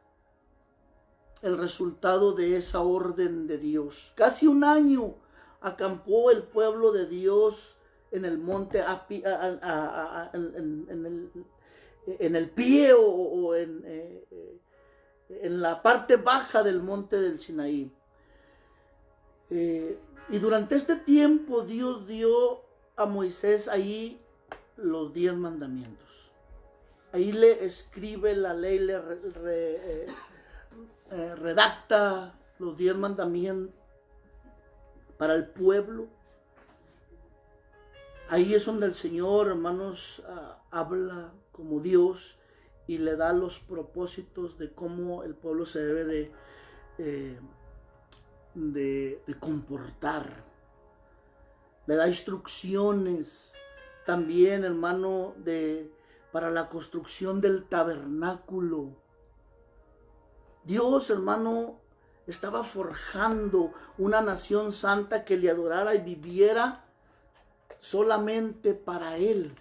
el resultado de esa orden de Dios. Casi un año acampó el pueblo de Dios en el monte, en el pie o en la parte baja del monte del Sinaí. Y durante este tiempo Dios dio a Moisés ahí los 10 mandamientos. Ahí le escribe la ley, le redacta los 10 mandamientos para el pueblo. Ahí es donde el Señor, hermanos, habla como Dios y le da los propósitos de cómo el pueblo se debe de comportar. Le da instrucciones también, hermano, para la construcción del tabernáculo. Dios, hermano, estaba forjando una nación santa que le adorara y viviera solamente para Él.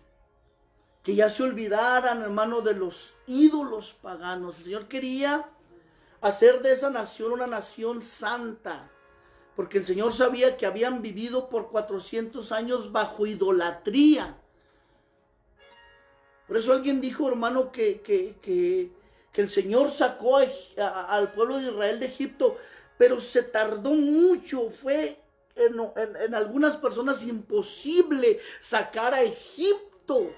Que ya se olvidaran, hermano, de los ídolos paganos. El Señor quería hacer de esa nación una nación santa, porque el Señor sabía que habían vivido por 400 años bajo idolatría. Por eso alguien dijo, hermano, que el Señor sacó al pueblo de Israel de Egipto, pero se tardó mucho. Fue en algunas personas imposible sacar a Egipto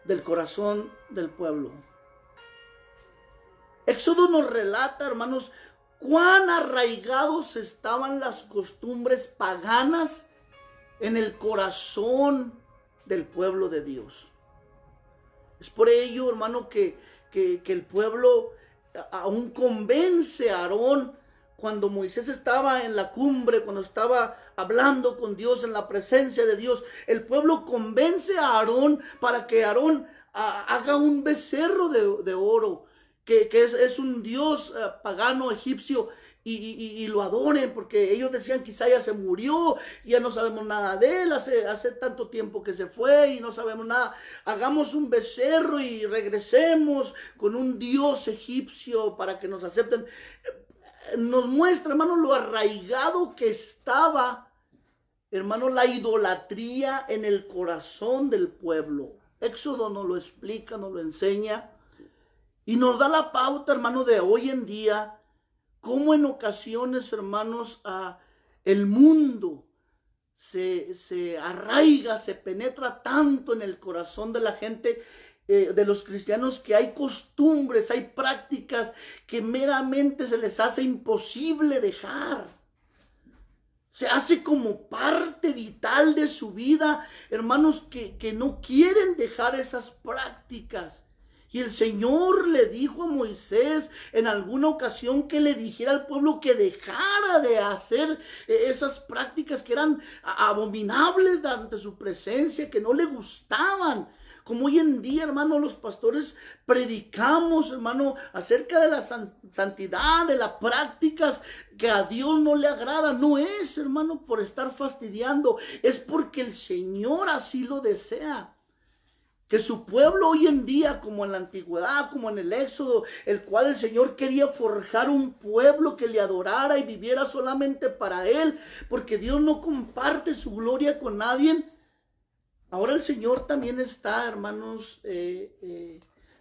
del corazón del pueblo. Éxodo nos relata, hermanos, cuán arraigados estaban las costumbres paganas en el corazón del pueblo de Dios. Es por ello, hermano, que el pueblo aún convence a Aarón cuando Moisés estaba en la cumbre, cuando estaba hablando con Dios en la presencia de Dios. El pueblo convence a Aarón para que Aarón haga un becerro de oro, que es un dios pagano egipcio, y lo adoren, porque ellos decían quizá ya se murió, ya no sabemos nada de él, hace tanto tiempo que se fue y no sabemos nada. Hagamos un becerro y regresemos con un dios egipcio para que nos acepten. Nos muestra, hermano, lo arraigado que estaba, hermano, la idolatría en el corazón del pueblo. Éxodo nos lo explica, nos lo enseña y nos da la pauta, hermano, de hoy en día, cómo en ocasiones, hermanos, el mundo se arraiga, se penetra tanto en el corazón de la gente, de los cristianos, que hay costumbres, hay prácticas que meramente se les hace imposible dejar. Se hace como parte vital de su vida, hermanos, que no quieren dejar esas prácticas. Y el Señor le dijo a Moisés en alguna ocasión que le dijera al pueblo que dejara de hacer esas prácticas que eran abominables ante su presencia, que no le gustaban. Como hoy en día, hermano, los pastores predicamos, hermano, acerca de la santidad, de las prácticas que a Dios no le agrada. No es, hermano, por estar fastidiando, es porque el Señor así lo desea. Que su pueblo hoy en día, como en la antigüedad, como en el Éxodo, el cual el Señor quería forjar un pueblo que le adorara y viviera solamente para Él, porque Dios no comparte su gloria con nadie. Ahora el Señor también está, hermanos,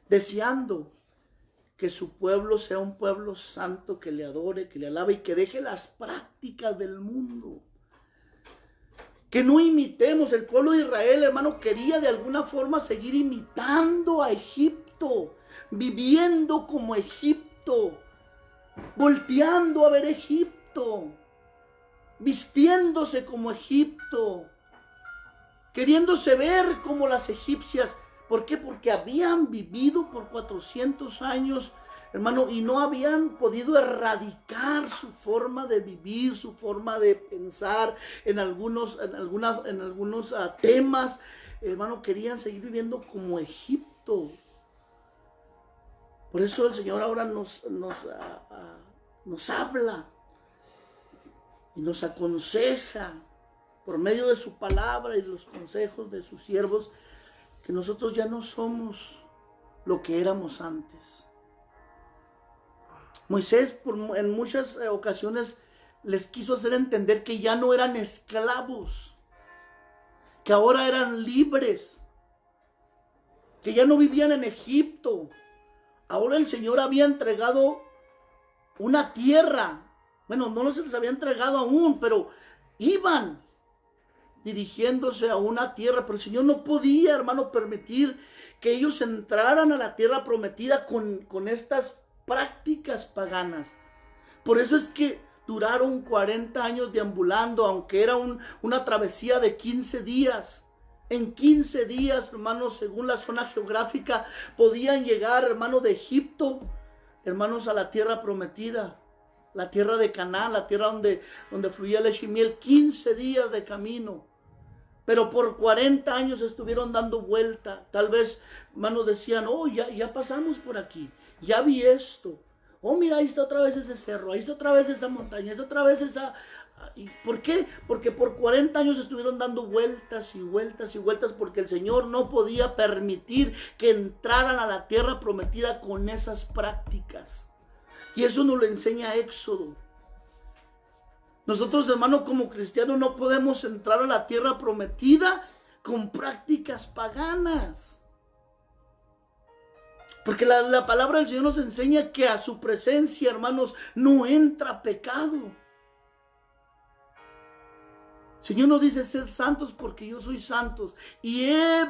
deseando que su pueblo sea un pueblo santo, que le adore, que le alabe y que deje las prácticas del mundo. Que no imitemos. El pueblo de Israel, hermano, quería de alguna forma seguir imitando a Egipto, viviendo como Egipto, volteando a ver Egipto, vistiéndose como Egipto, queriéndose ver como las egipcias. ¿Por qué? Porque habían vivido por 400 años, hermano, y no habían podido erradicar su forma de vivir, su forma de pensar en algunos temas. Hermano, querían seguir viviendo como Egipto. Por eso el Señor ahora nos habla y nos aconseja por medio de su palabra y de los consejos de sus siervos, que nosotros ya no somos lo que éramos antes. Moisés en muchas ocasiones les quiso hacer entender que ya no eran esclavos, que ahora eran libres, que ya no vivían en Egipto. Ahora el Señor había entregado una tierra. Bueno, no se les había entregado aún, pero iban dirigiéndose a una tierra, pero el Señor no podía, hermano, permitir que ellos entraran a la tierra prometida con estas prácticas paganas. Por eso es que duraron 40 años deambulando, aunque era una travesía de 15 días. En 15 días, hermanos, según la zona geográfica, podían llegar, hermanos, de Egipto, hermanos, a la tierra prometida, la tierra de Canaán, la tierra donde fluía leche y miel. 15 días de camino. Pero por 40 años estuvieron dando vuelta. Tal vez, hermanos, decían, oh, ya pasamos por aquí. ya vi esto. Oh, mira, ahí está otra vez ese cerro, ahí está otra vez esa montaña, ahí está otra vez esa... ¿Por qué? Porque por 40 años estuvieron dando vueltas y vueltas y vueltas porque el Señor no podía permitir que entraran a la tierra prometida con esas prácticas. Y eso nos lo enseña Éxodo. Nosotros, hermanos, como cristianos no podemos entrar a la tierra prometida con prácticas paganas. Porque la palabra del Señor nos enseña que a su presencia, hermanos, no entra pecado. El Señor nos dice, sed santos porque yo soy santos. Y he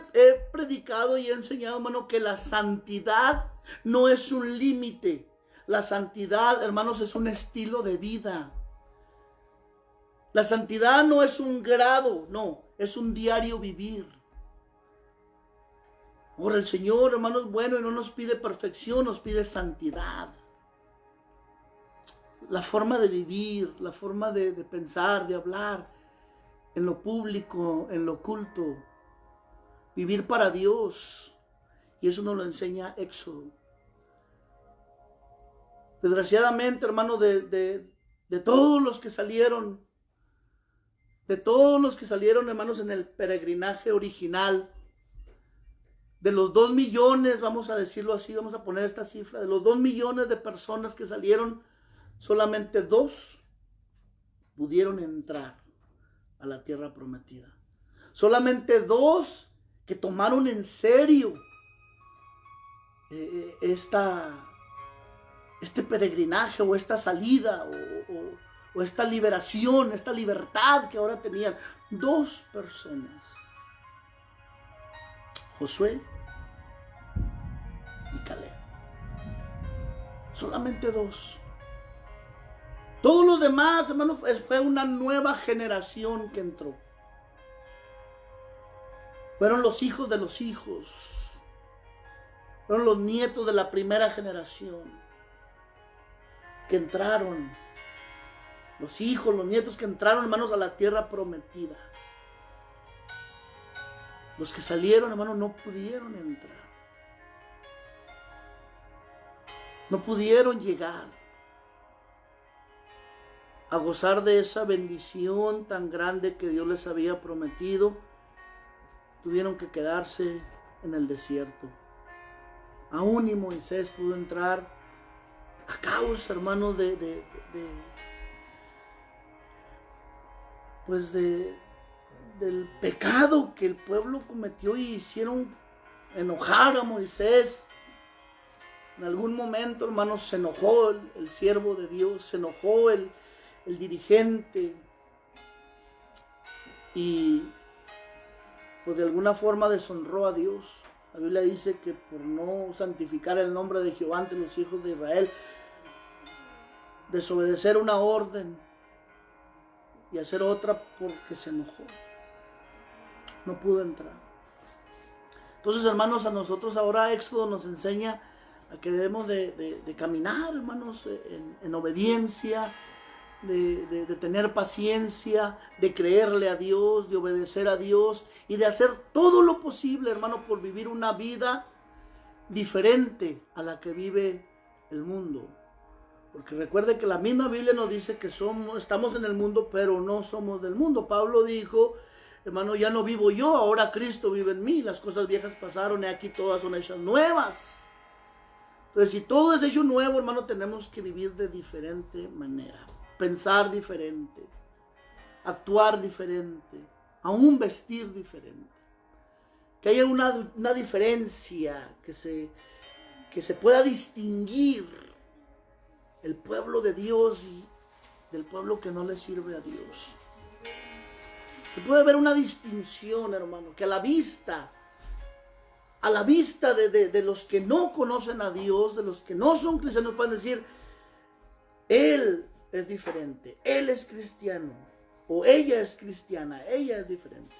predicado y he enseñado, hermano, que la santidad no es un límite. La santidad, hermanos, es un estilo de vida. La santidad no es un grado, no, es un diario vivir. Ahora el Señor, hermano, es bueno y no nos pide perfección, nos pide santidad. La forma de vivir, la forma de pensar, de hablar, en lo público, en lo oculto. Vivir para Dios. Y eso nos lo enseña Éxodo. Desgraciadamente, hermano, de todos los que salieron, hermanos, en el peregrinaje original, de los 2 millones, vamos a decirlo así, vamos a poner esta cifra, de los 2 millones de personas que salieron, solamente 2 pudieron entrar a la tierra prometida. Solamente 2 que tomaron en serio este peregrinaje o esta salida o esta liberación, esta libertad que ahora tenían. 2 personas. Josué y Caleb. Solamente 2. Todos los demás, hermanos, fue una nueva generación que entró. Fueron los hijos de los hijos. Fueron los nietos de la primera generación que entraron. Los hijos, los nietos que entraron, hermanos, a la tierra prometida. Los que salieron, hermanos, no pudieron entrar. No pudieron llegar a gozar de esa bendición tan grande que Dios les había prometido. Tuvieron que quedarse en el desierto. Aún ni Moisés pudo entrar a causa, hermanos, del pecado que el pueblo cometió y hicieron enojar a Moisés. En algún momento, hermanos, se enojó el siervo de Dios, se enojó el dirigente y pues de alguna forma deshonró a Dios. La Biblia dice que por no santificar el nombre de Jehová ante los hijos de Israel, desobedecer una orden y hacer otra porque se enojó, no pudo entrar. Entonces, hermanos, a nosotros ahora Éxodo nos enseña a que debemos de caminar, hermanos, en obediencia, de tener paciencia, de creerle a Dios, de obedecer a Dios y de hacer todo lo posible, hermano, por vivir una vida diferente a la que vive el mundo. Porque recuerde que la misma Biblia nos dice que estamos en el mundo, pero no somos del mundo. Pablo dijo, hermano, ya no vivo yo, ahora Cristo vive en mí. Las cosas viejas pasaron y aquí todas son hechas nuevas. Entonces, si todo es hecho nuevo, hermano, tenemos que vivir de diferente manera. Pensar diferente, actuar diferente, aún vestir diferente. Que haya una diferencia, que se pueda distinguir el pueblo de Dios y del pueblo que no le sirve a Dios. Que puede haber una distinción, hermano, que a la vista de los que no conocen a Dios, de los que no son cristianos, pueden decir, Él es diferente, él es cristiano, o ella es cristiana, ella es diferente.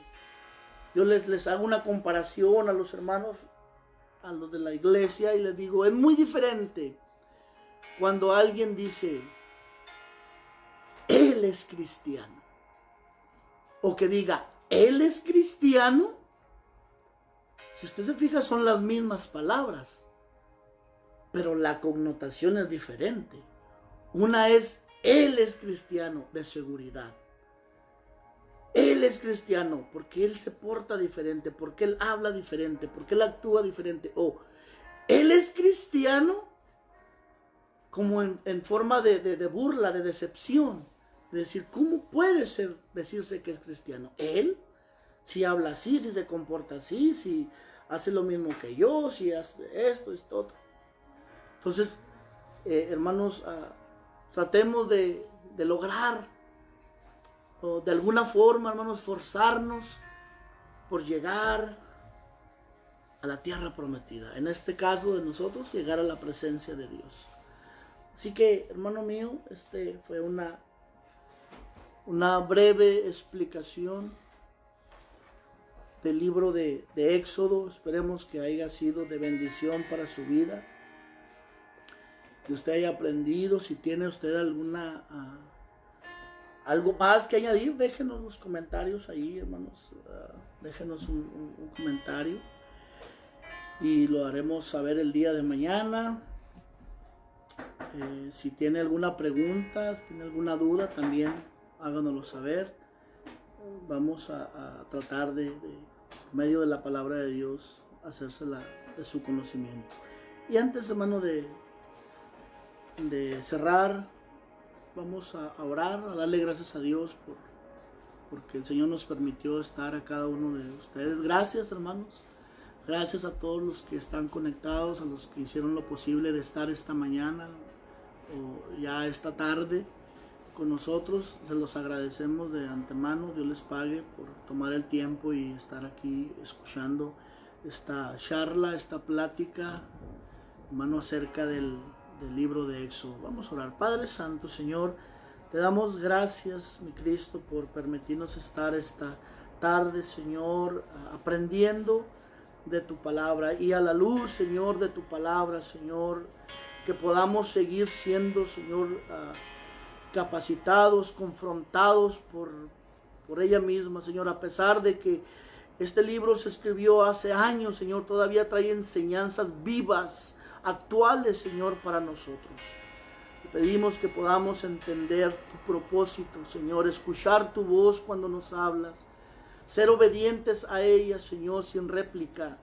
Yo les hago una comparación a los hermanos, a los de la iglesia, y les digo, es muy diferente cuando alguien dice, él es cristiano, o que diga, él es cristiano. Si usted se fija, son las mismas palabras, pero la connotación es diferente. Una es, él es cristiano de seguridad. Él es cristiano porque él se porta diferente, porque él habla diferente, porque él actúa diferente. O él es cristiano como en forma de burla, de decepción. De decir, ¿cómo puede decirse que es cristiano? Él, si habla así, si se comporta así, si hace lo mismo que yo, si hace esto, otro. Entonces, hermanos, tratemos de lograr, o de alguna forma, hermanos, esforzarnos por llegar a la tierra prometida. En este caso de nosotros, llegar a la presencia de Dios. Así que, hermano mío, fue una breve explicación del libro de Éxodo. Esperemos que haya sido de bendición para su vida, que usted haya aprendido. Si tiene usted algo más que añadir, déjenos los comentarios ahí, hermanos. Déjenos un comentario y lo haremos saber el día de mañana. Si tiene alguna pregunta, si tiene alguna duda, también háganoslo saber. Vamos a tratar de medio de la palabra de Dios, hacérsela de su conocimiento. Y antes, hermano, de cerrar, vamos a orar, a darle gracias a Dios porque el Señor nos permitió estar a cada uno de ustedes. Gracias, hermanos. Gracias a todos los que están conectados, a los que hicieron lo posible de estar esta mañana o ya esta tarde con nosotros. Se los agradecemos de antemano. Dios les pague por tomar el tiempo y estar aquí escuchando esta charla, esta plática, hermano, acerca del libro de Éxodo. Vamos a orar. Padre Santo, Señor, te damos gracias, mi Cristo, por permitirnos estar esta tarde, Señor, aprendiendo de tu palabra y a la luz, Señor, de tu palabra, Señor, que podamos seguir siendo, Señor, capacitados, confrontados por ella misma, Señor, a pesar de que este libro se escribió hace años, Señor, todavía trae enseñanzas vivas, actuales, Señor, para nosotros. Te pedimos que podamos entender tu propósito, Señor, escuchar tu voz cuando nos hablas, ser obedientes a ella, Señor, sin réplica.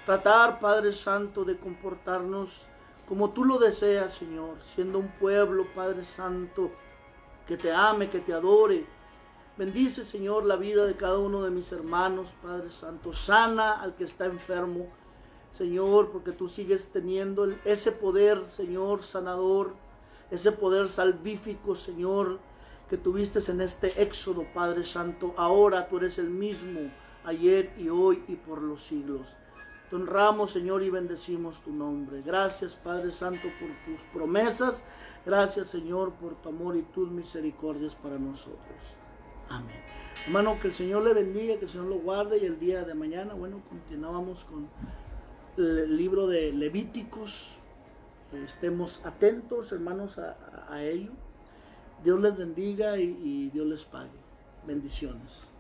Tratar, Padre Santo, de comportarnos como tú lo deseas, Señor, siendo un pueblo, Padre Santo, que te ame, que te adore. Bendice, Señor, la vida de cada uno de mis hermanos, Padre Santo. Sana al que está enfermo, Señor, porque tú sigues teniendo ese poder, Señor, sanador, ese poder salvífico, Señor, que tuviste en este Éxodo, Padre Santo. Ahora tú eres el mismo, ayer y hoy y por los siglos. Te honramos, Señor, y bendecimos tu nombre. Gracias, Padre Santo, por tus promesas. Gracias, Señor, por tu amor y tus misericordias para nosotros. Amén. Hermano, que el Señor le bendiga, que el Señor lo guarde. Y el día de mañana, bueno, continuamos con el libro de Levíticos. Estemos atentos, hermanos, a ello. Dios les bendiga y Dios les pague. Bendiciones.